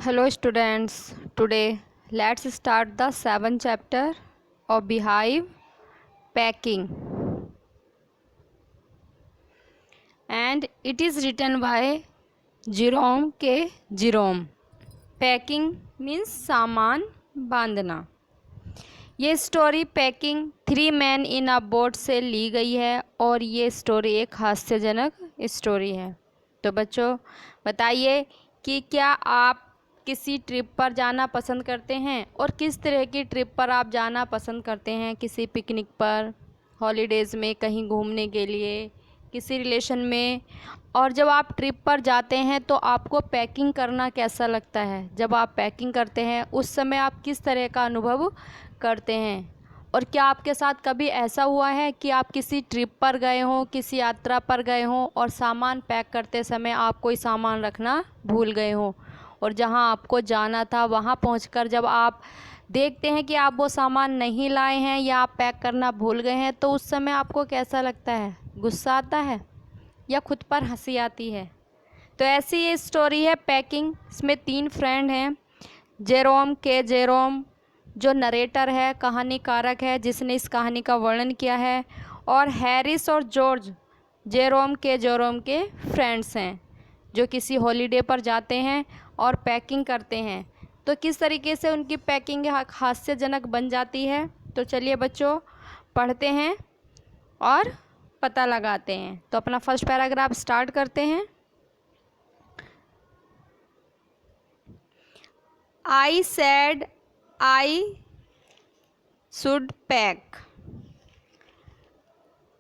Hello students, today let's start the 7th chapter of Beehive Packing, and it is written by Jerome K. Jerome. Packing means सामान बांधना। ये story packing 3 man in a boat से ली गई है और ये story एक हास्यजनक story है। तो बच्चों बताइए कि क्या आप किसी ट्रिप पर जाना पसंद करते हैं और किस तरह की ट्रिप पर आप जाना पसंद करते हैं। किसी पिकनिक पर, हॉलीडेज़ में, कहीं घूमने के लिए, किसी रिलेशन में। और जब आप ट्रिप पर जाते हैं तो आपको पैकिंग करना कैसा लगता है। जब आप पैकिंग करते हैं उस समय आप किस तरह का अनुभव करते हैं। और क्या आपके साथ कभी ऐसा हुआ है कि आप किसी ट्रिप पर गए हों, किसी यात्रा पर गए हों और सामान पैक करते समय आप कोई सामान रखना भूल गए हों और जहां आपको जाना था वहां पहुंचकर जब आप देखते हैं कि आप वो सामान नहीं लाए हैं या आप पैक करना भूल गए हैं तो उस समय आपको कैसा लगता है। गुस्सा आता है या खुद पर हंसी आती है। तो ऐसी ये स्टोरी है पैकिंग। इसमें 3 फ्रेंड हैं। जेरोम जो नरेटर है, कहानीकारक है जिसने इस कहानी का वर्णन किया है, और हैरिस और जॉर्ज जेरोम के फ्रेंड्स हैं जो किसी हॉलीडे पर जाते हैं और पैकिंग करते हैं। तो किस तरीके से उनकी पैकिंग हास्यजनक बन जाती है। तो चलिए बच्चों पढ़ते हैं और पता लगाते हैं। तो अपना फर्स्ट पैराग्राफ स्टार्ट करते हैं। I said I should pack.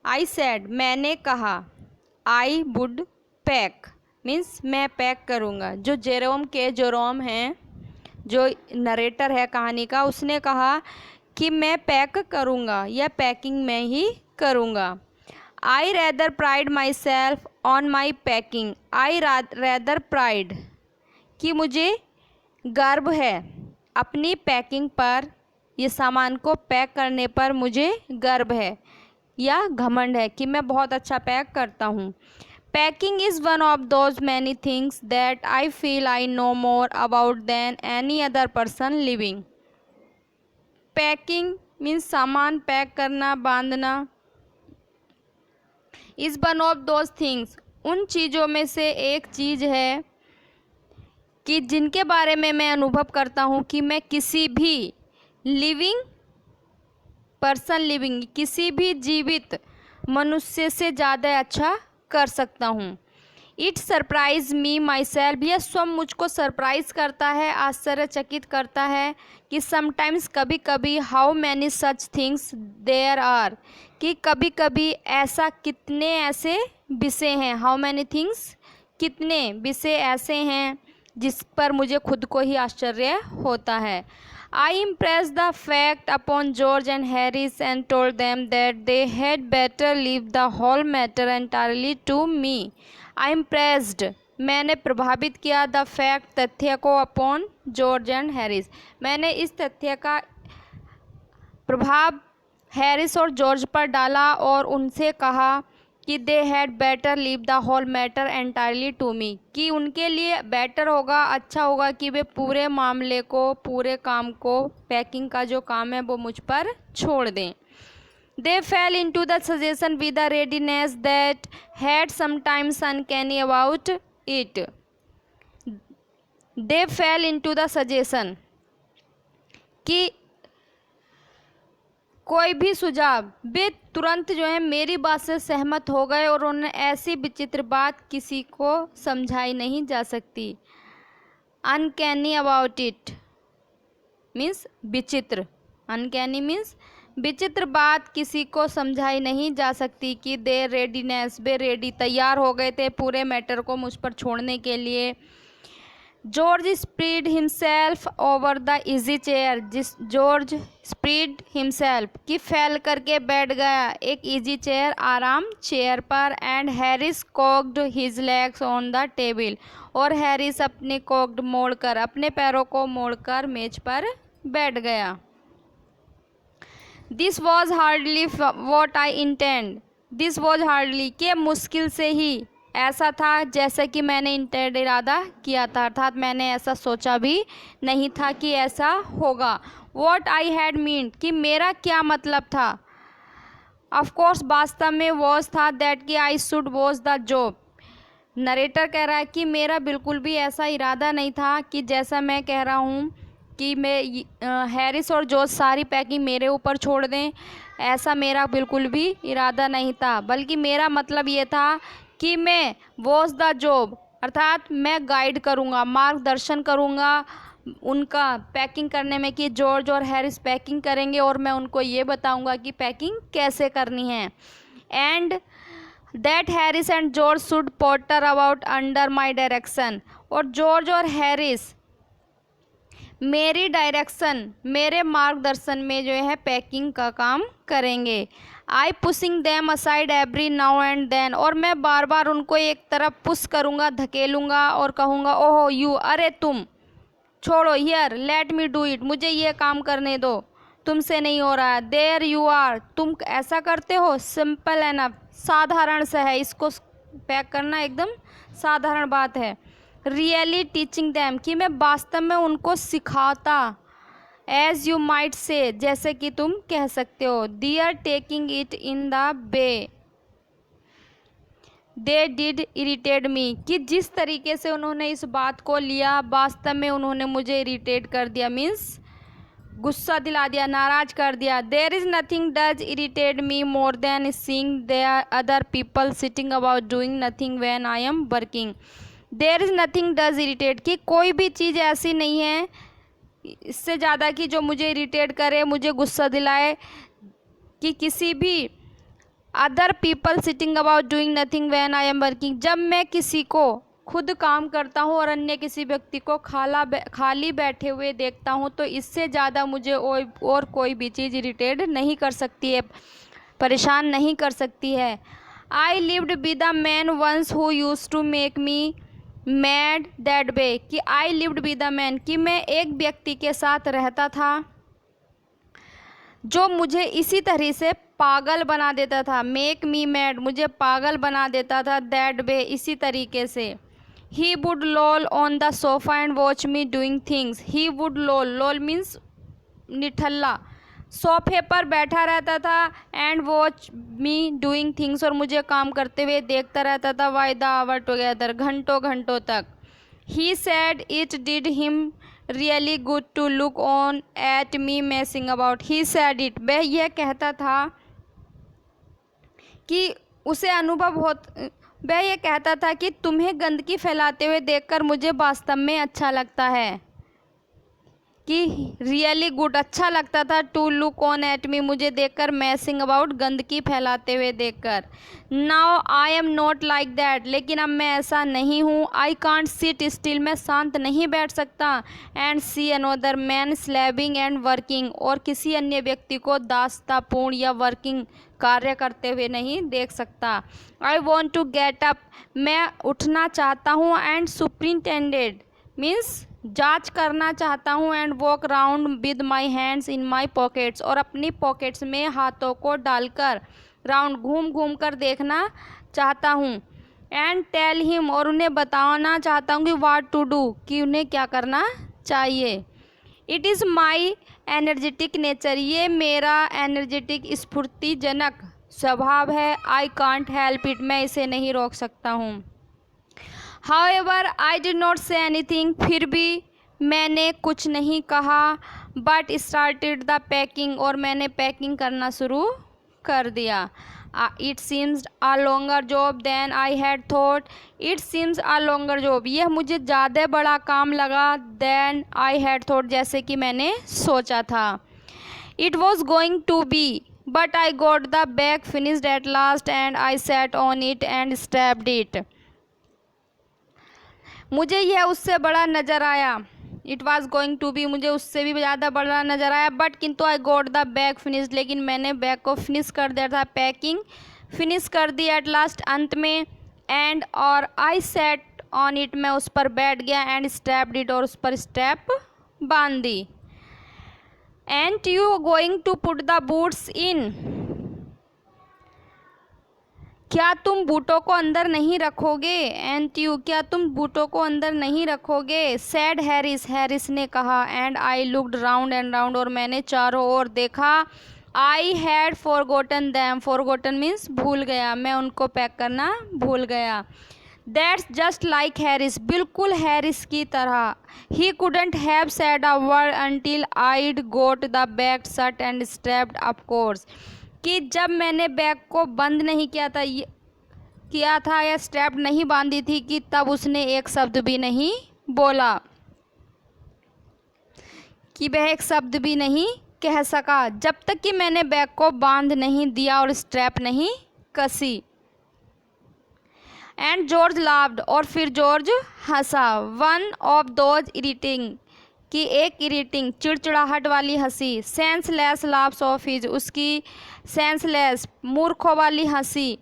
I said मैंने कहा, I would pack मीन्स मैं पैक करूँगा। जो जेरोम हैं, जो नरेटर है कहानी का, उसने कहा कि मैं पैक करूँगा या पैकिंग मैं ही करूँगा। I rather pride myself on my packing. I rather pride कि मुझे गर्व है अपनी पैकिंग पर, ये सामान को पैक करने पर मुझे गर्व है या घमंड है कि मैं बहुत अच्छा पैक करता हूँ। Packing is one of those many things that I feel I know more about than any other person living. Packing means सामान पैक करना, बांधना। Is one of those things उन चीज़ों में से एक चीज़ है कि जिनके बारे में मैं अनुभव करता हूँ कि मैं किसी भी किसी भी जीवित मनुष्य से ज़्यादा अच्छा कर सकता हूँ। It surprise me my self, यह स्वयं मुझको सरप्राइज करता है, आश्चर्यचकित करता है कि समटाइम्स कभी कभी how many such things there are, कि कभी कभी कितने ऐसे विषय हैं। हाउ मैनी थिंग्स कितने विषय ऐसे हैं जिस पर मुझे खुद को ही आश्चर्य होता है। I impress the fact upon George and Harris and told them that they had better leave the whole matter entirely to me. I impressed मैंने प्रभावित किया, द फैक्ट तथ्य को, अपॉन जॉर्ज एंड हैरिस मैंने इस तथ्य का प्रभाव हैरिस और जॉर्ज पर डाला और उनसे कहा कि they had better leave the whole matter entirely to me, कि उनके लिए बेटर होगा, अच्छा होगा कि वे पूरे मामले को, पूरे काम को, पैकिंग का जो काम है वो मुझ पर छोड़ दें। They fell into the suggestion with the readiness that had sometimes uncanny about it. They fell into the suggestion कि कोई भी सुझाव, वे तुरंत जो है मेरी बात से सहमत हो गए और उन्होंने ऐसी विचित्र बात किसी को समझाई नहीं जा सकती। अनकैनी अबाउट इट मीन्स विचित्र, अनकैनी मीन्स विचित्र बात किसी को समझाई नहीं जा सकती कि दे रेडीनेस, वे रेडी, तैयार हो गए थे पूरे मैटर को मुझ पर छोड़ने के लिए। George spread himself over the easy chair, George spread himself कि फैल करके बैठ गया एक इजी चेयर, आराम चेयर पर। And Harris cocked his legs on the table, और हैरिस अपने कॉक्ड मोड़कर, अपने पैरों को मोड़कर मेज पर बैठ गया। This was hardly what I intended, this was hardly के मुश्किल से ही, ऐसा था जैसे कि मैंने इंटेंड इरादा किया था, अर्थात मैंने ऐसा सोचा भी नहीं था कि ऐसा होगा। वॉट आई हैड मीन्ड, कि मेरा क्या मतलब था। ऑफकोर्स, वास्तव में वॉज था दैट कि I should was the job. Narrator कह रहा है कि मेरा बिल्कुल भी ऐसा इरादा नहीं था कि जैसा मैं कह रहा हूँ कि मैं हैरिस और जॉर्ज सारी पैकिंग मेरे ऊपर छोड़ दें, ऐसा मेरा बिल्कुल भी इरादा नहीं था, बल्कि मेरा मतलब ये था कि मैं वॉज द जॉब, अर्थात मैं गाइड करूँगा, मार्गदर्शन करूँगा उनका पैकिंग करने में कि जॉर्ज और हैरिस पैकिंग करेंगे और मैं उनको ये बताऊँगा कि पैकिंग कैसे करनी है। And that Harris and George should potter about under my direction, और जॉर्ज और हैरिस मेरी डायरेक्शन, मेरे मार्गदर्शन में जो है पैकिंग का काम करेंगे। I pushing them aside every now and then, और मैं बार बार उनको एक तरफ पुश करूँगा, धकेलूँगा और कहूँगा ओहो यू, अरे तुम छोड़ो, here let me do it, मुझे ये काम करने दो, तुमसे नहीं हो रहा है। देयर यू आर, तुम ऐसा करते हो, सिंपल एनफ, साधारण सा है, इसको पैक करना एकदम साधारण बात है। रियली टीचिंग दैम, कि मैं वास्तव में उनको सिखाता। एज यू माइट से, जैसे कि तुम कह सकते हो। They are taking it in the way they did irritate me, कि जिस तरीके से उन्होंने इस बात को लिया, वास्तव में उन्होंने मुझे इरिटेट कर दिया, मीन्स गुस्सा दिला दिया, नाराज कर दिया। There is nothing does irritate me more than seeing there other people sitting about doing nothing when I am working. There is nothing does irritate, कि कोई भी चीज़ ऐसी नहीं है इससे ज़्यादा कि जो मुझे इरिटेट करे, मुझे गुस्सा दिलाए, कि किसी भी other people sitting about doing nothing when I am working, जब मैं किसी को खुद काम करता हूँ और अन्य किसी व्यक्ति को खाली बैठे हुए देखता हूँ, तो इससे ज़्यादा मुझे और कोई भी चीज़ इरिटेट नहीं कर सकती है, परेशान नहीं कर सकती है। I lived with the man once who used to make me mad that way, कि I lived with the man, कि मैं एक व्यक्ति के साथ रहता था जो मुझे इसी तरह से पागल बना देता था। मेक मी मैड, मुझे पागल बना देता था। दैट वे, इसी तरीके से। He would loll on the sofa and watch me doing things. He would loll, loll means निठल्ला, सोफे पर बैठा रहता था, and watch me doing things, और मुझे काम करते हुए देखता रहता था। वाई द आवर टुगेदर, घंटों घंटों तक। He said it did him really good to look on at me messing about. He said it, वह यह कहता था कि उसे अनुभव वह ये कहता था कि तुम्हें गंदगी फैलाते हुए देखकर मुझे वास्तव में अच्छा लगता है, कि रियली गुड, अच्छा लगता था। To look on at me, मुझे देखकर, मैसिंग अबाउट, गंदगी फैलाते हुए देखकर। Now I am not like that, लेकिन अब मैं ऐसा नहीं हूँ। आई कांट सिट स्टिल, मैं शांत नहीं बैठ सकता। And see another man slaving and working, और किसी अन्य व्यक्ति को दास्तापूर्ण या वर्किंग, कार्य करते हुए नहीं देख सकता। I want to get up, मैं उठना चाहता हूँ। एंड सुपरिंटेंडेड मीन्स जांच करना चाहता हूँ। And walk round with my hands in my pockets, और अपनी पॉकेट्स में हाथों को डालकर राउंड, घूम घूम कर देखना चाहता हूँ। एंड टेल हिम, और उन्हें बताना चाहता हूँ कि वाट टू डू, कि उन्हें क्या करना चाहिए। It is my energetic nature, ये मेरा एनर्जेटिक स्फूर्तिजनक स्वभाव है। आई कांट हेल्प इट, मैं इसे नहीं रोक सकता हूँ। However, I did not say anything, फिर भी मैंने कुछ नहीं कहा। But started the packing, और मैंने पैकिंग करना शुरू कर दिया। It seems a longer job than I had thought. It seems a longer job, यह मुझे ज़्यादा बड़ा काम लगा। Than I had thought, जैसे कि मैंने सोचा था। It was going to be, but I got the bag finished at last and I sat on it and strapped it. मुझे यह उससे बड़ा नज़र आया। It was going to be, मुझे उससे भी ज़्यादा बड़ा नज़र आया। बट किंतु I got the bag finish, लेकिन मैंने बैग को फिनिश कर दिया था, पैकिंग फिनिश कर दी एट लास्ट, अंत में। एंड और आई सेट ऑन इट, मैं उस पर बैठ गया। एंड स्टेप्ड इट, और उस पर स्टेप बांध दी। And you going to put the boots in, क्या तुम बूटों को अंदर नहीं रखोगे? एंड यू, क्या तुम बूटों को अंदर नहीं रखोगे? सैड हैरिस, हैरिस ने कहा। And I looked round and round, और मैंने चारों ओर देखा। I had forgotten them, forgotten means भूल गया, मैं उनको पैक करना भूल गया। दैट्स जस्ट लाइक हैरिस, बिल्कुल हैरिस की तरह। He couldn't have said a word until I'd got the bag shut and strapped of course, कि जब मैंने बैग को बंद नहीं किया था या स्ट्रैप नहीं बांधी थी, कि तब उसने एक शब्द भी नहीं बोला, कि वह एक शब्द भी नहीं कह सका, जब तक कि मैंने बैग को बांध नहीं दिया और स्ट्रैप नहीं कसी। एंड जॉर्ज लाफ्ड, और फिर जॉर्ज हंसा। वन ऑफ दोज इरिटिंग, कि एक इरिटिंग चिड़चिड़ाहट वाली हंसी। सेंसलेस लाफ्स ऑफ हिज, उसकी सेंसलेस मूर्खों वाली हंसी।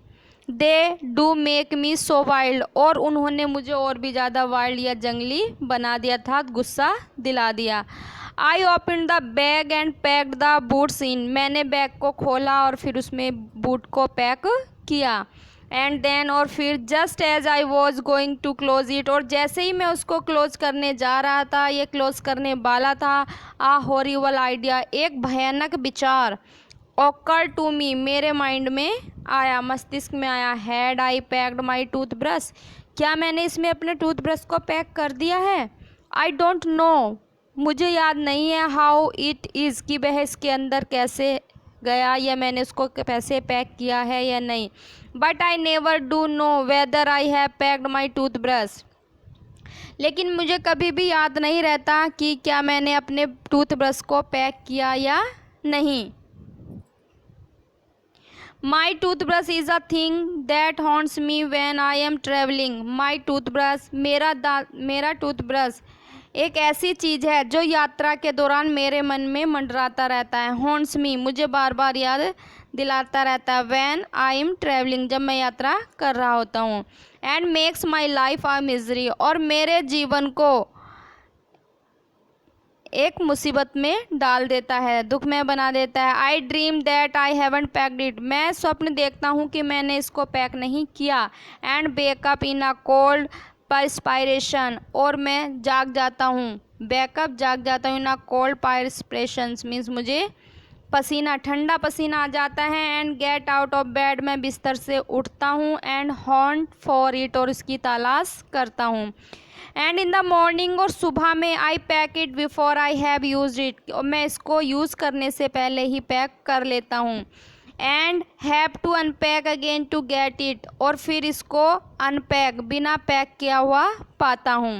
They do make me so wild, और उन्होंने मुझे और भी ज़्यादा वाइल्ड या जंगली बना दिया था, गुस्सा दिला दिया। I open the bag and packed the boots in, मैंने बैग को खोला और फिर उसमें बूट को पैक किया। एंड देन, और फिर just as I was going to close it, और जैसे ही मैं उसको क्लोज करने जा रहा था, ये क्लोज करने वाला था, आ हॉरिबल आइडिया, एक भयानक विचार, ऑकर टू मी, मेरे माइंड में आया, मस्तिष्क में आया। Had I packed my toothbrush, क्या मैंने इसमें अपने टूथब्रश को पैक कर दिया है? आई डोंट नो, मुझे याद नहीं है। हाउ इट इज़, कि वह इसके अंदर कैसे गया या मैंने उसको कैसे पैक किया है या नहीं। But I never do know whether I have packed my toothbrush, लेकिन मुझे कभी भी याद नहीं रहता कि क्या मैंने अपने टूथब्रश को पैक किया या नहीं। My toothbrush is a thing that haunts me when I am travelling. My toothbrush, मेरा टूथब्रश एक ऐसी चीज़ है जो यात्रा के दौरान मेरे मन में मंडराता रहता है। हॉन्ट्स मी, मुझे बार बार याद दिलाता रहता है। व्हेन आई एम ट्रेवलिंग, जब मैं यात्रा कर रहा होता हूँ। And makes my life a misery, और मेरे जीवन को एक मुसीबत में डाल देता है, दुख में बना देता है। आई dream that I haven't packed it, मैं स्वप्न देखता हूँ कि मैंने इसको पैक नहीं किया। And backup in a cold perspiration, और मैं जाग जाता हूँ, बैकअप जाग जाता हूँ। इन अ कोल्ड परस्पिरेशन मीन्स मुझे पसीना, ठंडा पसीना आ जाता है। And get out of bed, मैं बिस्तर से उठता हूँ। एंड हॉन्ट फॉर इट, और इसकी तलाश करता हूँ। एंड इन द मॉर्निंग, और सुबह में, I pack it before I have use it, और मैं इसको यूज़ करने से पहले ही पैक कर लेता हूँ। And have to unpack again to get it, और फिर इसको अनपैक, बिना पैक किया हुआ पाता हूँ।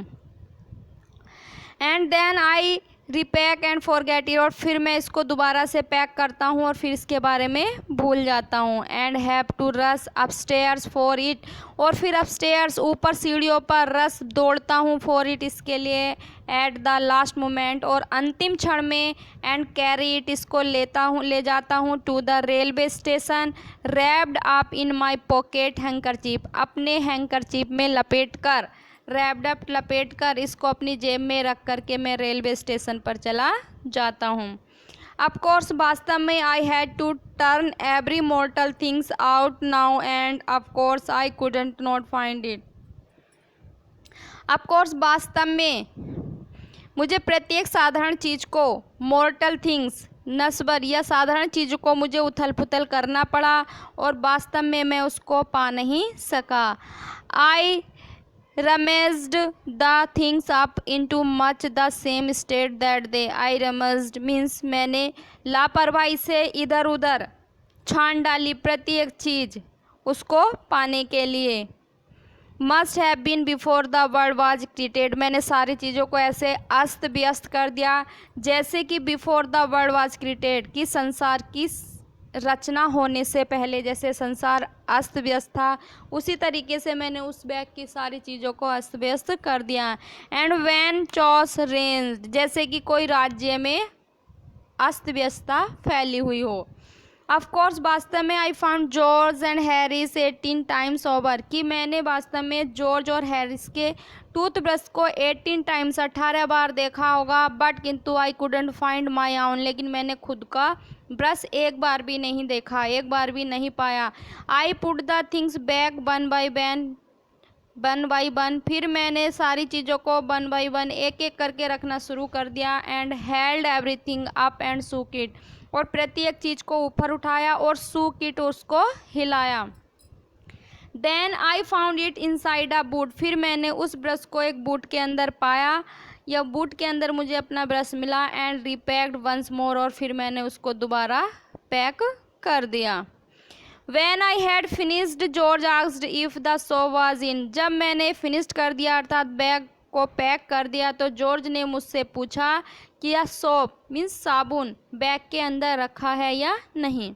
And then I repack and forget it, और फिर मैं इसको दोबारा से पैक करता हूँ और फिर इसके बारे में भूल जाता हूँ। And have to rush upstairs for it, और फिर अपस्टेयर्स, ऊपर सीढ़ियों पर रस दौड़ता हूँ, फॉर इट, इसके लिए। एट द लास्ट मोमेंट, और अंतिम क्षण में। एंड कैरी इट, इसको ले जाता हूँ to the railway station. Wrapped up in my pocket handkerchief, अपने हैंकरचीफ में लपेट कर, रैप्ड अप लपेट कर इसको अपनी जेब में रख करके मैं रेलवे स्टेशन पर चला जाता हूँ। ऑफ कोर्स, वास्तव में, I had to turn every mortal things out now, and of course I couldn't not find it. Of course, वास्तव में, मुझे प्रत्येक साधारण चीज़ को, मॉर्टल थिंग्स, नस्बर या साधारण चीज़ों को मुझे उथल पुथल करना पड़ा, और वास्तव में मैं उसको पा नहीं सका। आई rummaged the things up into much the same state that they, I rummaged means मैंने लापरवाही से इधर उधर छान डाली प्रत्येक चीज़ उसको पाने के लिए। Must have been before the world was created, मैंने सारी चीज़ों को ऐसे अस्त व्यस्त कर दिया जैसे कि before the world was created, कि संसार की रचना होने से पहले जैसे संसार अस्त व्यस्त था, उसी तरीके से मैंने उस बैग की सारी चीज़ों को अस्त व्यस्त कर दिया। एंड व्हेन चॉस रेंज, जैसे कि कोई राज्य में अस्त व्यस्तता फैली हुई हो। ऑफ कोर्स, वास्तव में, I found George and Harris 18 times over, कि मैंने वास्तव में जॉर्ज और हैरिस के टूथब्रश को 18 टाइम्स 18 बार देखा होगा, बट किंतु I couldn't find my own, लेकिन मैंने खुद का ब्रश एक बार भी नहीं देखा, एक बार भी नहीं पाया। I put the things back one by one, फिर मैंने सारी चीज़ों को वन बाई वन एक एक करके रखना शुरू कर दिया। And held everything up and shook it, और प्रत्येक चीज़ को ऊपर उठाया और शूक इट, उसको हिलाया। Then I found it inside a boot, फिर मैंने उस ब्रश को एक बूट के अंदर पाया, या बूट के अंदर मुझे अपना ब्रश मिला। एंड रिपैक्ड वंस मोर, और फिर मैंने उसको दोबारा पैक कर दिया। When I had finished, George asked if the soap was in. जब मैंने फिनिश्ड कर दिया अर्थात बैग को पैक कर दिया, तो जॉर्ज ने मुझसे पूछा कि यह सोप मीन्स साबुन बैग के अंदर रखा है या नहीं।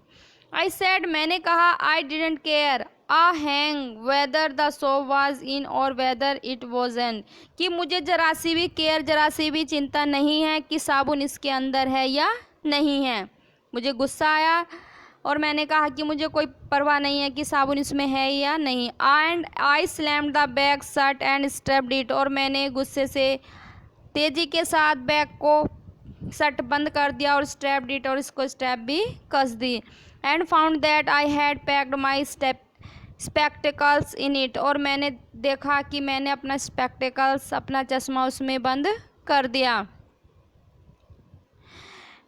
I said, मैंने कहा, I didn't care a hang whether the soap was in or whether it wasn't, कि मुझे जरा सी भी केयर, जरा सी भी चिंता नहीं है कि साबुन इसके अंदर है या नहीं है। मुझे गुस्सा आया और मैंने कहा कि मुझे कोई परवाह नहीं है कि साबुन इसमें है या नहीं। And I slammed the bag shut and strapped it, और मैंने गुस्से से तेज़ी के साथ बैग को शट बंद कर दिया और स्ट्रैप्ड इट, और इसको स्ट्रैप भी कस दी। And found that I had packed my spectacles in it, और मैंने देखा कि मैंने अपना स्पेक्टिकल्स, अपना चश्मा उसमें बंद कर दिया।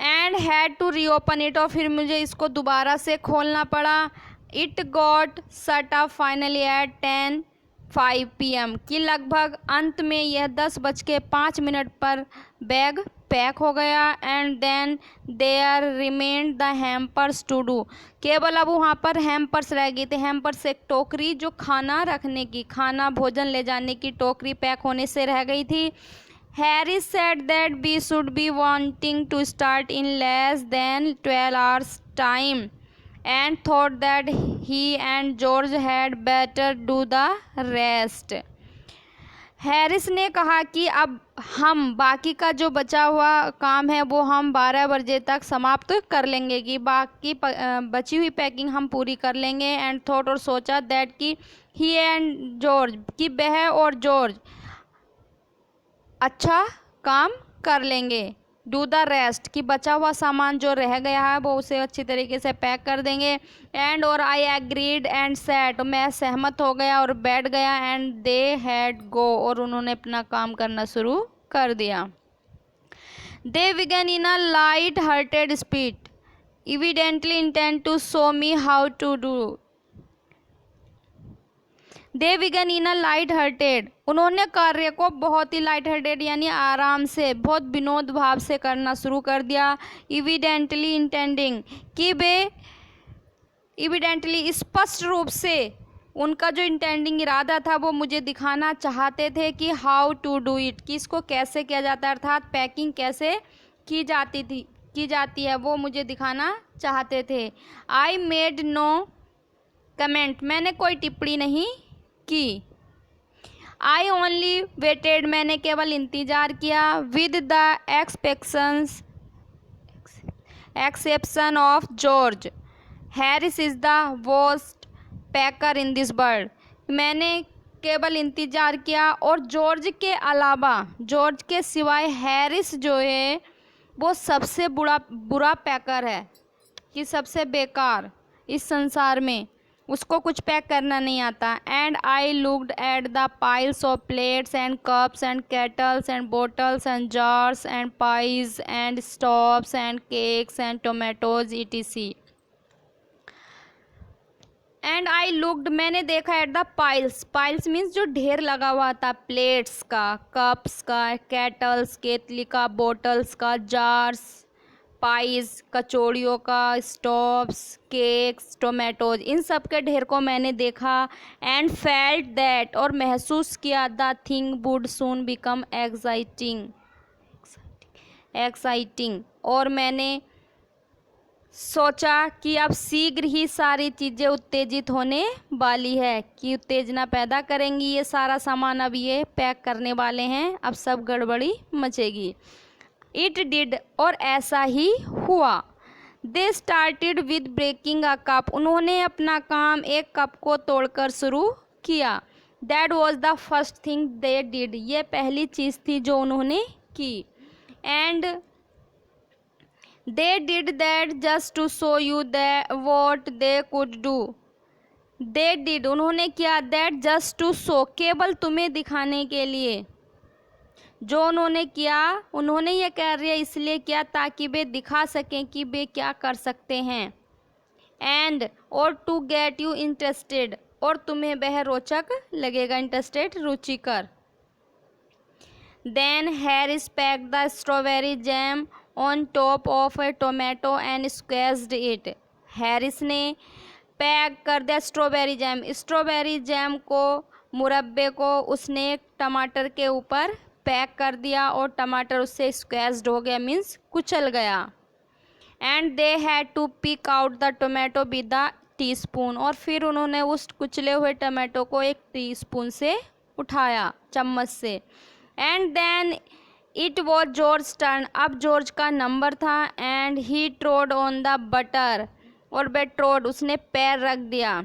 And had to reopen it, और फिर मुझे इसको दोबारा से खोलना पड़ा। It got shut up finally at 10:05 PM, कि लगभग अंत में यह 10:05 पर बैग पैक हो गया। And then there remained the hampers to do, केवल अब वहाँ पर हैम्पर्स रह गए थे। हैम्पर्स एक टोकरी जो खाना रखने की, खाना भोजन ले जाने की टोकरी पैक होने से रह गई थी। Harry said that we should be wanting to start in less than 12 hours time, and thought that he and George had better do the rest. Harris ने कहा कि अब हम बाकी का जो बचा हुआ काम है वो हम 12 बजे तक समाप्त कर लेंगे, कि बाकी बची हुई पैकिंग हम पूरी कर लेंगे। एंड थॉट, और सोचा, दैट कि ही एंड जॉर्ज, कि वह और जॉर्ज अच्छा काम कर लेंगे। डू द रेस्ट, कि बचा हुआ सामान जो रह गया है वो उसे अच्छी तरीके से पैक कर देंगे। एंड और आई एग्रीड एंड सेट, मैं सहमत हो गया और बैठ गया। एंड दे हैड गो, और उन्होंने अपना काम करना शुरू कर दिया। दे begin in a light hearted speed, evidently intend to show me how to do. They begin in a light hearted, उन्होंने कार्य को बहुत ही लाइट हार्टेड यानी आराम से, बहुत विनोद भाव से करना शुरू कर दिया। इविडेंटली इंटेंडिंग, कि वे इविडेंटली स्पष्ट रूप से, उनका जो इंटेंडिंग इरादा था वो मुझे दिखाना चाहते थे कि हाउ टू डू इट, कि इसको कैसे किया जाता है, अर्थात पैकिंग कैसे की जाती है वो मुझे दिखाना चाहते थे। आई मेड नो कमेंट, मैंने कोई टिप्पणी नहीं की। आई ओनली वेटेड, मैंने केवल इंतज़ार किया। With the exception of George, Harris is the worst packer in this world, मैंने केवल इंतज़ार किया और जॉर्ज के अलावा, जॉर्ज के सिवाय हैरिस जो है वो सबसे बुरा पैकर है, कि सबसे बेकार इस संसार में, उसको कुछ पैक करना नहीं आता। And I looked at the piles of plates and cups and kettles and bottles and jars and pies and stops and cakes and tomatoes etc. And I looked, मैंने देखा, एट द पाइल्स मीन्स जो ढेर लगा हुआ था, plates का, cups का, kettles केतली का, बोटल्स का, जार्स, पाइज कचौड़ियों का, स्टॉप्स, केक्स, टोमेटोज, इन सब के ढेर को मैंने देखा। एंड फेल्ट दैट, और महसूस किया, the thing would soon become exciting, और मैंने सोचा कि अब शीघ्र ही सारी चीज़ें उत्तेजित होने वाली है, कि उत्तेजना पैदा करेंगी ये सारा सामान, अब ये पैक करने वाले हैं, अब सब गड़बड़ी मचेगी। इट डिड, और ऐसा ही हुआ। They started with breaking a cup, उन्होंने अपना काम एक कप को तोड़कर शुरू किया। That was the first thing they did, ये पहली चीज़ थी जो उन्होंने की। And they did that just to show you that what they could do, they did उन्होंने किया, दैट जस्ट टू शो केवल तुम्हें दिखाने के लिए, जो उन्होंने किया उन्होंने ये कार्य इसलिए किया ताकि वे दिखा सकें कि वे क्या कर सकते हैं। एंड और टू गेट यू इंटरेस्टेड, और तुम्हें वह रोचक लगेगा, इंटरेस्टेड रुचिकर। Then Harris packed the strawberry jam on top of a tomato and squeezed it, Harris ने पैक कर दिया स्ट्रॉबेरी जैम को, मुरब्बे को उसने एक टमाटर के ऊपर पैक कर दिया और टमाटर उससे स्क्वेज्ड हो गया, मीन्स कुचल गया। And they had to pick out the tomato with the teaspoon, और फिर उन्होंने उस कुचले हुए टमाटो को एक टीस्पून से उठाया, चम्मच से। And then it was George turn, अब जॉर्ज का नंबर था। And he trod on the butter, और वे ट्रोड उसने पैर रख दिया,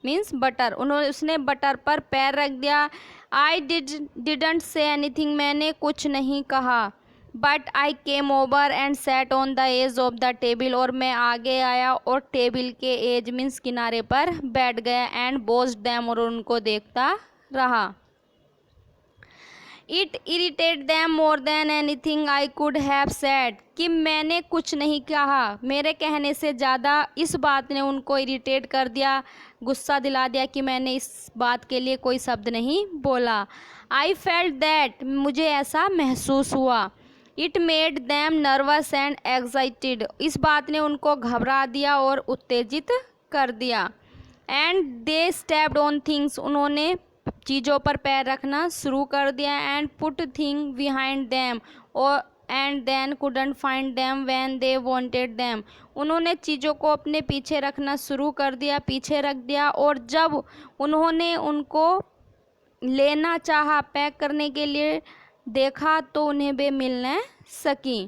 मीन्स बटर, उसने बटर पर पैर रख दिया। आई डिडंट से एनीथिंग, मैंने कुछ नहीं कहा। But I came over and sat on the edge of the table, और मैं आगे आया और टेबल के एज मीन्स किनारे पर बैठ गया। एंड वॉच्ड देम, और उनको देखता रहा। It irritate them more than anything I could have said, कि मैंने कुछ नहीं कहा, मेरे कहने से ज़्यादा इस बात ने उनको इरिटेट कर दिया, गुस्सा दिला दिया कि मैंने इस बात के लिए कोई शब्द नहीं बोला। आई फेल्ट दैट, मुझे ऐसा महसूस हुआ। It made them nervous and excited, इस बात ने उनको घबरा दिया और उत्तेजित कर दिया। And they stepped on things, उन्होंने चीज़ों पर पैर रखना शुरू कर दिया। And put thing behind them, और and then couldn't find them when they wanted them, उन्होंने चीज़ों को अपने पीछे रखना शुरू कर दिया, पीछे रख दिया, और जब उन्होंने उनको लेना चाहा, पैक करने के लिए देखा, तो उन्हें वे मिल न सकी।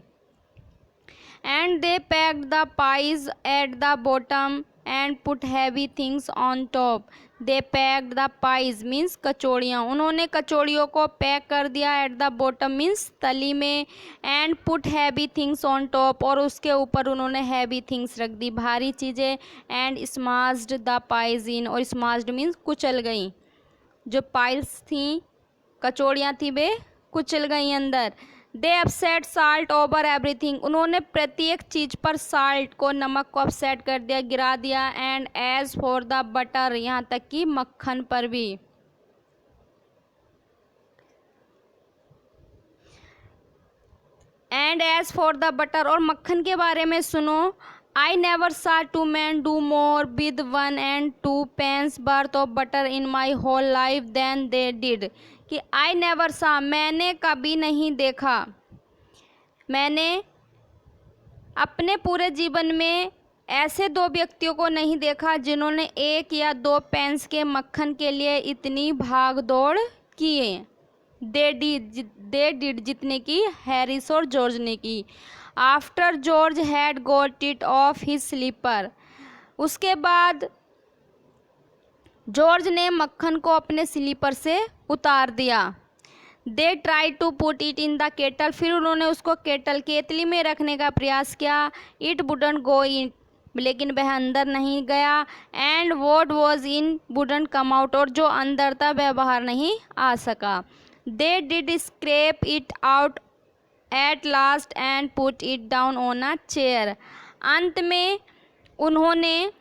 And they packed the pies at the bottom and put heavy things on top, they packed the pies means कचौड़ियाँ, उन्होंने कचौड़ियों को पैक कर दिया, एट द बॉटम मीन्स तली में, and put heavy things on top, और उसके ऊपर उन्होंने हैवी थिंग्स रख दी, भारी चीज़ें। एंड स्माश्ड द पाइज इन, और स्माश्ड मीन्स कुचल गई, जो पाइल्स थी, कचौड़ियाँ थी, वे कुचल गई अंदर। दे अपसेट साल्ट ओवर एवरीथिंग, उन्होंने प्रत्येक चीज़ पर साल्ट को, नमक को अपसेट कर दिया, गिरा दिया। And as for the butter, यहाँ तक कि मक्खन पर भी। And as for the butter, और मक्खन के बारे में सुनो। I never saw two man do more with 1 and 2 pence worth of butter in my whole life then they did, कि आई नेवर सा, मैंने कभी नहीं देखा, मैंने अपने पूरे जीवन में ऐसे 2 व्यक्तियों को नहीं देखा जिन्होंने 1 या 2 पेंस के मक्खन के लिए इतनी भाग दौड़ किए। दे डिड जितने की हैरिस और जॉर्ज ने की। After George had got it off his slipper, उसके बाद जॉर्ज ने मक्खन को अपने स्लीपर से उतार दिया। They try to put it in the kettle, फिर उन्होंने उसको केतली में रखने का प्रयास किया। इट वुडंट गो इन, लेकिन वह अंदर नहीं गया। And what was in wouldn't come out, और जो अंदर था वह बाहर नहीं आ सका। They did scrap it out at last and put it down on a chair, अंत में उन्होंने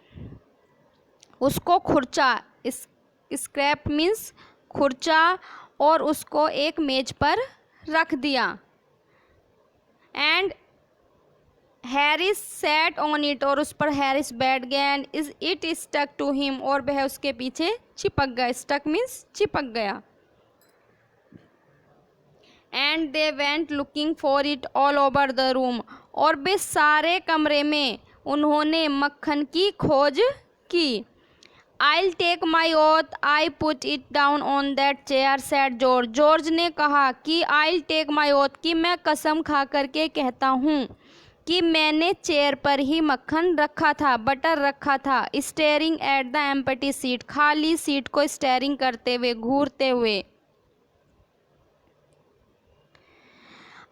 उसको खुरचा, स्क्रैप मीन्स खुरचा, और उसको एक मेज पर रख दिया। And Harris sat on it, और उस पर हैरिस बैठ गया। And it stuck to him, और वह उसके पीछे चिपक गया, स्टक मीन्स चिपक गया। And they went looking for it all over the room, और वे सारे कमरे में उन्होंने मक्खन की खोज की। I'll take my oath I put it down on that chair said George, George ने कहा कि I'll take my oath, कि मैं कसम खा करके कहता हूँ कि मैंने चेयर पर ही मक्खन रखा था, बटर रखा था। Staring at the empty seat, खाली सीट को स्टेयरिंग करते हुए, घूरते हुए।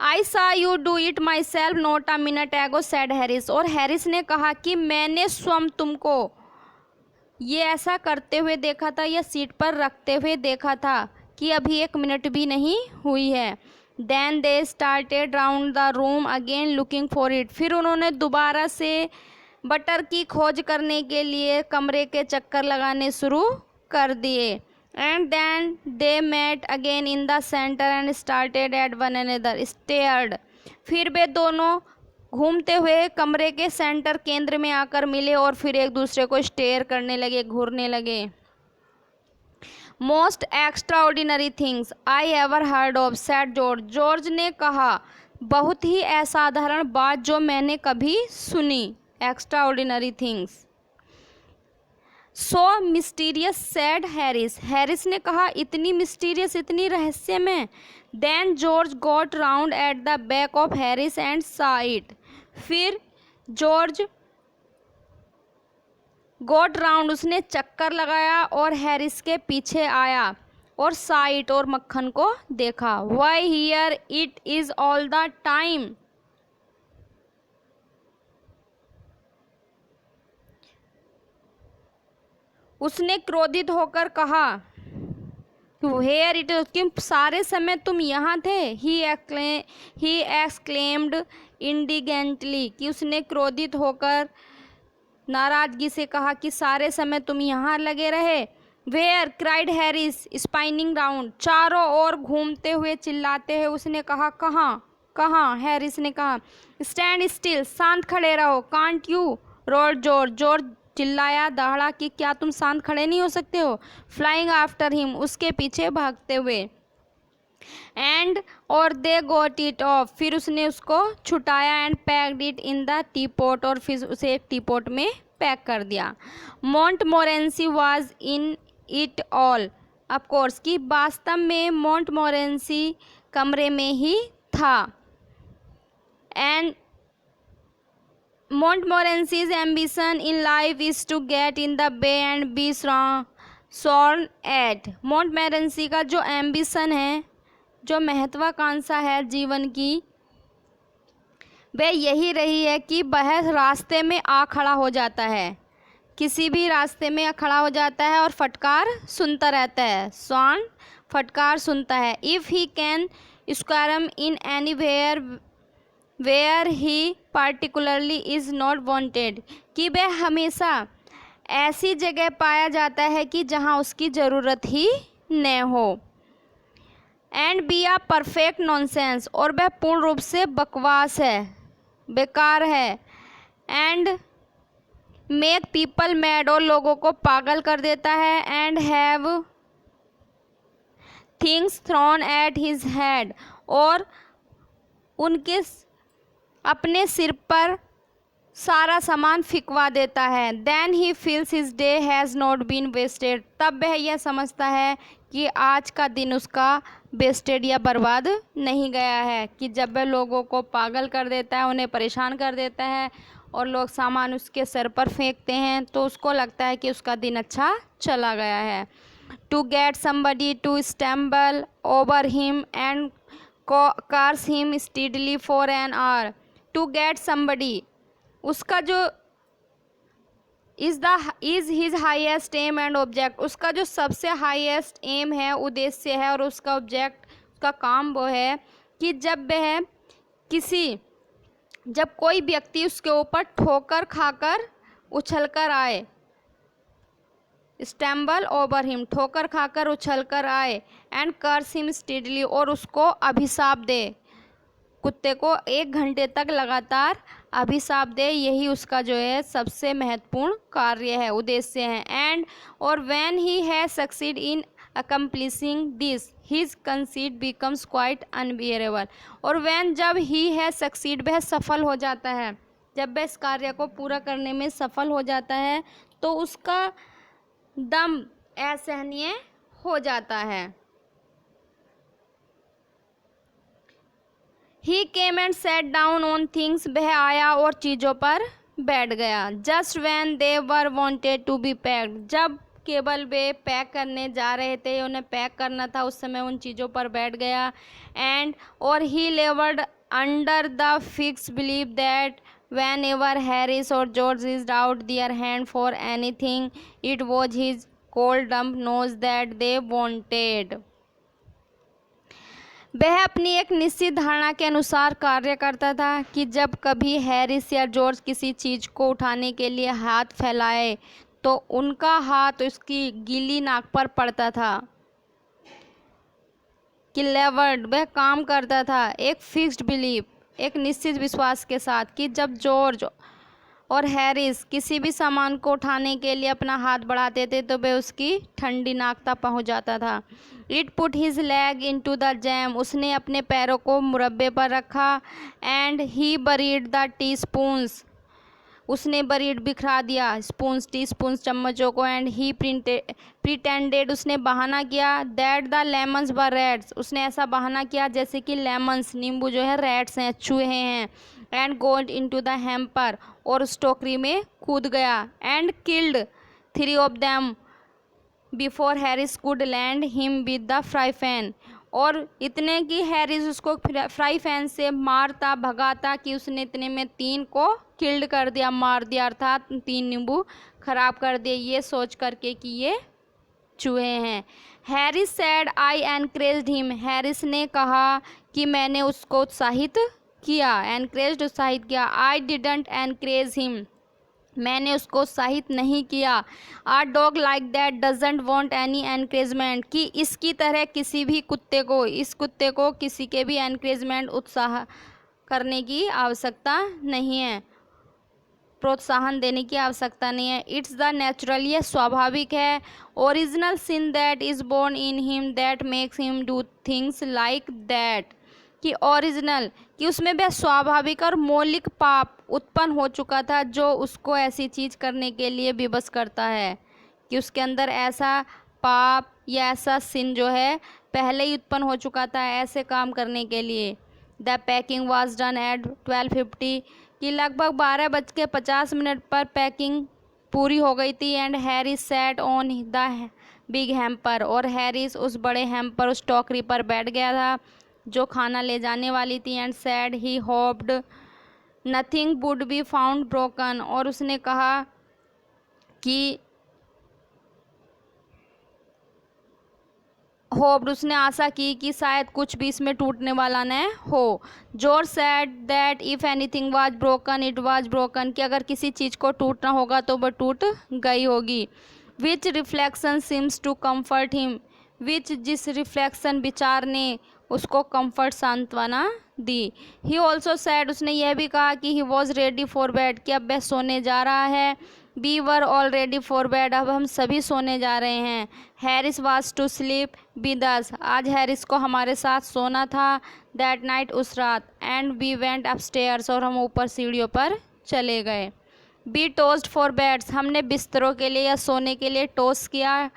आई सा you do it my self not a minute एगो सेड हैरिस। और हैरिस ने कहा कि मैंने स्वयं तुमको ये ऐसा करते हुए देखा था या सीट पर रखते हुए देखा था कि अभी 1 मिनट भी नहीं हुई है। Then they started round the room again looking for it. फिर उन्होंने दोबारा से बटर की खोज करने के लिए कमरे के चक्कर लगाने शुरू कर दिए। And then they met again in the centre and started at one another stared. फिर वे दोनों घूमते हुए कमरे के सेंटर केंद्र में आकर मिले और फिर एक दूसरे को स्टेयर करने लगे, घूरने लगे। Most extra ordinary things I ever heard of said George. George ने कहा, बहुत ही असाधारण बात जो मैंने कभी सुनी। Extraordinary things. So mysterious said Harris. Harris ने कहा, इतनी मिस्टीरियस, इतनी रहस्यमय। Then George got round at the back of Harris and saw it. फिर जॉर्ज गॉट राउंड, उसने चक्कर लगाया और हैरिस के पीछे आया और साइट और मक्खन को देखा। Why here it is all the time. उसने क्रोधित होकर कहा, हेयर इट, कि सारे समय तुम यहाँ थे। ही एक्सक्लेम्ड इंडिगेंटली, कि उसने क्रोधित होकर नाराजगी से कहा कि सारे समय तुम यहाँ लगे रहे। Where cried Harris spinning round. चारों ओर घूमते हुए चिल्लाते हुए उसने कहा, कहाँ कहाँ। हैरिस ने कहा, स्टैंड स्टिल, शांत खड़े रहो। Can't you road George. George चिल्लाया, दहाड़ा कि क्या तुम शांत खड़े नहीं हो सकते हो। फ्लाइंग आफ्टर हिम, उसके पीछे भागते हुए। एंड और दे गोट इट ऑफ, फिर उसने उसको छुटाया। And packed it in the teapot, और फिर उसे एक टी पॉट में पैक कर दिया। Montmorency was in it all, of course, कि वास्तव में मोंटमोरेंसी कमरे में ही था। And Montmorency's ambition in life is to get in the bay and be sworn at। Montmorency का जो एम्बिशन है, जो महत्वाकांक्षा है जीवन की, वह यही रही है कि वह रास्ते में आ खड़ा हो जाता है, किसी भी रास्ते में खड़ा हो जाता है और फटकार सुनता रहता है। स्वॉर्न, फटकार सुनता है। If he can squirm in anywhere he particularly is not wanted, कि वह हमेशा ऐसी जगह पाया जाता है कि जहाँ उसकी ज़रूरत ही न हो। And be a perfect nonsense, और वह पूर्ण रूप से बकवास है, बेकार है। एंड मेक पीपल मैड, और लोगों को पागल कर देता है। And have things thrown at his head, और उनके अपने सिर पर सारा सामान फिकवा देता है। Then he feels his day has not been wasted, तब वह यह समझता है कि आज का दिन उसका वेस्टेड या बर्बाद नहीं गया है। कि जब वह लोगों को पागल कर देता है, उन्हें परेशान कर देता है और लोग सामान उसके सर पर फेंकते हैं, तो उसको लगता है कि उसका दिन अच्छा चला गया है। To get somebody to stumble over him and curse him steadily for an hour. To get somebody, उसका जो is his highest aim and object, उसका जो सबसे हाईएस्ट एम है, उद्देश्य है, और उसका ऑब्जेक्ट, उसका काम वो है कि जब कोई व्यक्ति उसके ऊपर ठोकर खाकर उछलकर आए, स्टैम्बल ओवर हिम, ठोकर खाकर उछलकर आए, एंड कर्स हिम स्टीडली, और उसको अभिशाप दे, कुत्ते को 1 घंटे तक लगातार अभिशाप दे। यही उसका जो है सबसे महत्वपूर्ण कार्य है, उद्देश्य है। एंड और when he has succeed in accomplishing this his conceit becomes quite unbearable. और व्हेन, जब ही हैज सक्सीड, वह सफल हो जाता है, जब वह इस कार्य को पूरा करने में सफल हो जाता है, तो उसका दम असहनीय हो जाता है। He came and set down on things, वह आया और चीज़ों पर बैठ गया। Just when they were wanted to be packed, जब केवल वे पैक करने जा रहे थे, उन्हें पैक करना था, उस समय उन चीज़ों पर बैठ गया। एंड और he laboured under the fixed belief that whenever Harris और George is out their hand for anything, it was his cold damp nose that they wanted. वह अपनी एक निश्चित धारणा के अनुसार कार्य करता था कि जब कभी हैरिस या जॉर्ज किसी चीज़ को उठाने के लिए हाथ फैलाए तो उनका हाथ उसकी गीली नाक पर पड़ता था। कि लेवर्ड, वह काम करता था एक फिक्स्ड बिलीफ, एक निश्चित विश्वास के साथ कि जब जॉर्ज और हैरिस किसी भी सामान को उठाने के लिए अपना हाथ बढ़ाते थे तो वह उसकी ठंडी नाक तक पहुंच जाता था। It put his leg into the jam, उसने अपने पैरों को मुरब्बे पर रखा। And he buried the T spoons, उसने बरीड बिखरा दिया स्पून्स, टी स्पून्स, चम्मचों को। एंड ही प्रिटेंडेड, उसने बहाना किया। That the lemons were rats, उसने ऐसा बहाना किया जैसे कि लेमन्स, नींबू जो है, रैट्स हैं, चूहे हैं। And gold into the hamper, और उस टोकरी में कूद गया। And killed 3 of them before Harris could land him with the fry pan, और इतने कि हैरिस उसको फ्राई पैन से मारता भगाता कि उसने इतने में 3 को किल्ड कर दिया, मार दिया, अर्थात 3 नींबू खराब कर दिए, ये सोच करके कि ये चूहे हैं। हैरिस सैड आई एनकरेज्ड हिम, हैरिस ने कहा कि मैंने उसको उत्साहित किया, एनकरेज्ड उत्साहित किया। आई डिडंट एनकरेज हिम, मैंने उसको उत्साहित नहीं किया। A dog like that doesn't want any encouragement, कि इसकी तरह किसी भी कुत्ते को, इस कुत्ते को किसी के भी एनकरेजमेंट, उत्साह करने की आवश्यकता नहीं है, प्रोत्साहन देने की आवश्यकता नहीं है। इट्स द नेचुरल, ये स्वाभाविक है। Original sin that is born in him that makes him do things like that, कि ओरिजिनल, कि उसमें वह स्वाभाविक और मौलिक पाप उत्पन्न हो चुका था जो उसको ऐसी चीज़ करने के लिए विवश करता है, कि उसके अंदर ऐसा पाप या ऐसा सिन जो है पहले ही उत्पन्न हो चुका था ऐसे काम करने के लिए। The packing was done at 12:50, कि लगभग 12:50 पर पैकिंग पूरी हो गई थी। And Harris sat on the big hamper, और हैरिस उस बड़े हैम्पर, उस टोकरी पर बैठ गया था जो खाना ले जाने वाली थी। And sad he hoped nothing would be found broken, और उसने कहा कि होप्ड, उसने आशा की कि शायद कुछ भी इसमें टूटने वाला न हो। George sad that if anything was broken it was broken, कि अगर किसी चीज़ को टूटना होगा तो वह टूट गई होगी। Which reflection seems to comfort him, which, जिस रिफ्लेक्शन, विचार ने उसको कंफर्ट, सांत्वना दी। ही ऑल्सो सैड, उसने यह भी कहा कि he was ready for bed, कि अब वह सोने जा रहा है। We were all ready for bed, अब हम सभी सोने जा रहे हैं। Harris was to sleep with us, आज हैरिस को हमारे साथ सोना था। दैट नाइट, उस रात। एंड वी वेंट अपस्टेयर्स, और हम ऊपर सीढ़ियों पर चले गए। बी टोस्ट फॉर बेड्स, हमने बिस्तरों के लिए या सोने के लिए टोस्ट किया।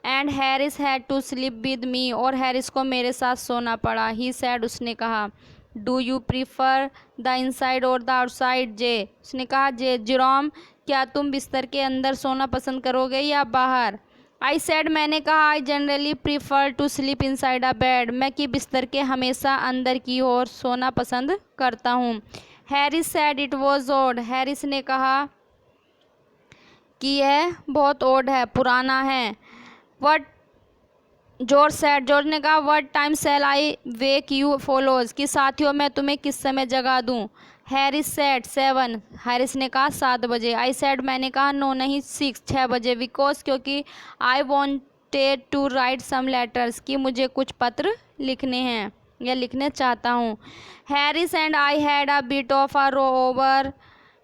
And Harris had to sleep with me, और हैरिस को मेरे साथ सोना पड़ा। ही सैड, उसने कहा। Do you prefer the inside और द आउटसाइड जे, उसने कहा जेरोम, क्या तुम बिस्तर के अंदर सोना पसंद करोगे या बाहर। आई सैड, मैंने कहा। I generally prefer to sleep inside a bed, मैं कि बिस्तर के हमेशा अंदर की ओर सोना पसंद करता हूँ। Harris said it was odd, Harris ने कहा कि यह बहुत ओड है, पुराना है। वट, जॉर्ज सैड, जॉर्ज ने कहा। What time shall I wake you fellows, कि साथियों मैं तुम्हें किस समय जगा दूं। हैरिस सैड 7, हैरिस ने कहा 7 बजे। आई सैड, मैंने कहा नो नहीं 6 बजे। बिकॉज, क्योंकि I wanted to write some letters, कि मुझे कुछ पत्र लिखने हैं या लिखने चाहता हूँ। Harris and I had a bit of a row over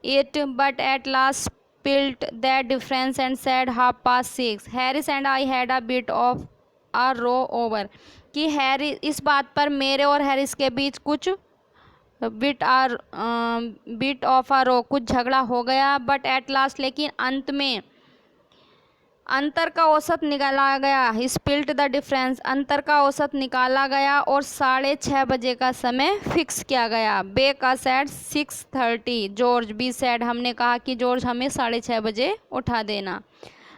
it but at last spilt that difference and said 6:30. Harris and I had a bit of a row over, कि हैरी, इस बात पर मेरे और हैरिस के बीच कुछ bit of आ रो, कुछ झगड़ा हो गया। बट एट लास्ट, लेकिन अंत में, अंतर का औसत निकाला गया, स्प्लिट द डिफरेंस, अंतर का औसत निकाला गया और 6:30 बजे का समय फिक्स किया गया। बेका सेड 6:30, जॉर्ज बी सेड, हमने कहा कि जॉर्ज हमें 6:30 बजे उठा देना।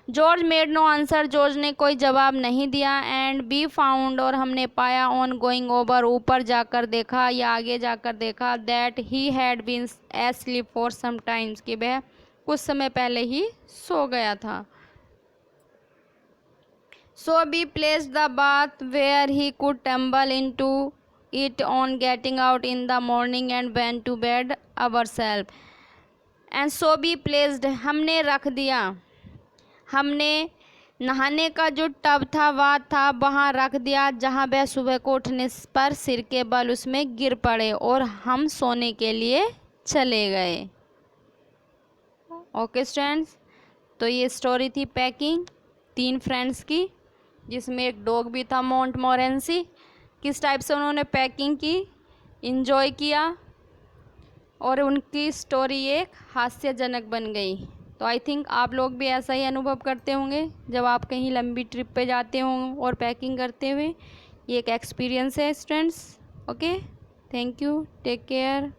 जॉर्ज मेड नो आंसर, जॉर्ज ने कोई जवाब नहीं दिया। एंड बी फाउंड, और हमने पाया, ऑन गोइंग ओवर, ऊपर जाकर देखा या आगे जाकर देखा, that he had been asleep for some times, कि वह कुछ समय पहले ही सो गया था। So we placed the bath where he could tumble into it on getting out in the morning and went to bed ourselves. And so we placed, हमने रख दिया, हमने नहाने का जो टब था बाथ था वहाँ रख दिया जहाँ वह सुबह को उठने पर सिर के बल उसमें गिर पड़े और हम सोने के लिए चले गए। ओके स्टूडेंट्स, तो ये स्टोरी थी पैकिंग 3 फ्रेंड्स की, जिसमें एक डॉग भी था मोंटमोरेंसी। किस टाइप से उन्होंने पैकिंग की, इन्जॉय किया और उनकी स्टोरी एक हास्यजनक बन गई। तो आई थिंक आप लोग भी ऐसा ही अनुभव करते होंगे जब आप कहीं लंबी ट्रिप पे जाते हों और पैकिंग करते हुए। ये एक एक्सपीरियंस है students. Okay, thank you, take care.